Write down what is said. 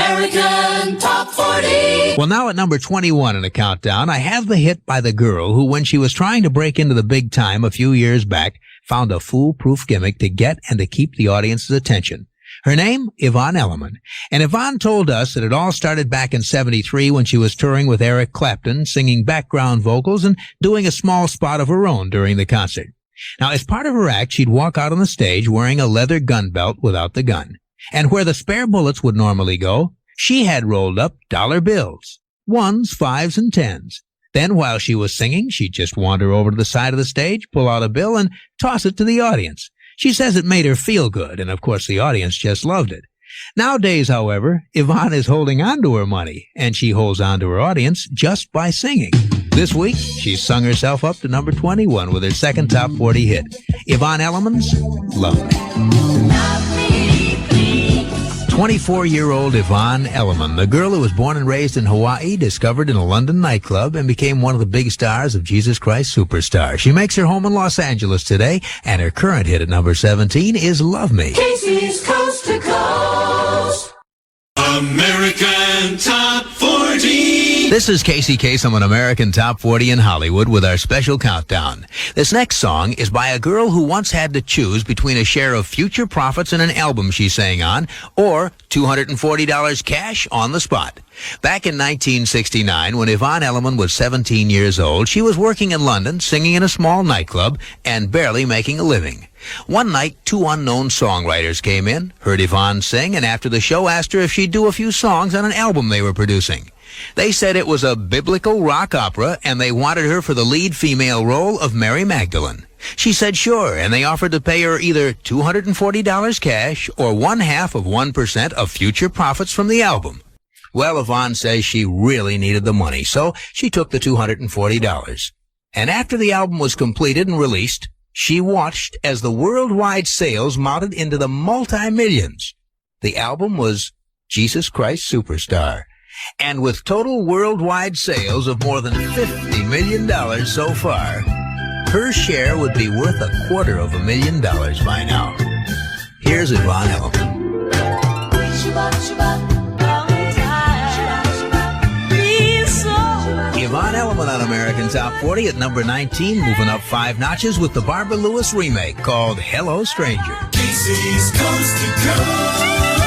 American Top 40. Well, now at number 21 in the countdown, I have the hit by the girl who, when she was trying to break into the big time a few years back, found a foolproof gimmick to get and to keep the audience's attention. Her name, Yvonne Elliman. And Yvonne told us that it all started back in '73 when she was touring with Eric Clapton, singing background vocals and doing a small spot of her own during the concert. Now, as part of her act, she'd walk out on the stage wearing a leather gun belt without the gun. And where the spare bullets would normally go, she had rolled up dollar bills, 1s, 5s, and 10s. Then, while she was singing, she'd just wander over to the side of the stage, pull out a bill, and toss it to the audience. She says it made her feel good, and of course the audience just loved it. Nowadays, however, Yvonne is holding on to her money, and she holds on to her audience just by singing. This week, she's sung herself up to number 21 with her second top 40 hit, Yvonne Elliman's Love Me. 24-year-old Yvonne Elliman, the girl who was born and raised in Hawaii, discovered in a London nightclub and became one of the big stars of Jesus Christ Superstar. She makes her home in Los Angeles today, and her current hit at number 17 is Love Me. Casey's Coast to Coast. American Top 40. This is Casey Kasem on American Top 40 in Hollywood with our special countdown. This next song is by a girl who once had to choose between a share of future profits in an album she sang on or $240 cash on the spot. Back in 1969, when Yvonne Elliman was 17 years old, she was working in London, singing in a small nightclub, and barely making a living. One night, two unknown songwriters came in, heard Yvonne sing, and after the show asked her if she'd do a few songs on an album they were producing. They said it was a biblical rock opera, and they wanted her for the lead female role of Mary Magdalene. She said sure, and they offered to pay her either $240 cash or 1/2% of future profits from the album. Well, Yvonne says she really needed the money, so she took the $240. And after the album was completed and released, she watched as the worldwide sales mounted into the multi-millions. The album was Jesus Christ Superstar. And with total worldwide sales of more than $50 million so far, her share would be worth $250,000 by now. Here's Yvonne Elliman. Yvonne Elliman on American Top 40 at number 19, moving up 5 notches with the Barbara Lewis remake called Hello Stranger. Casey's Coast to Coast.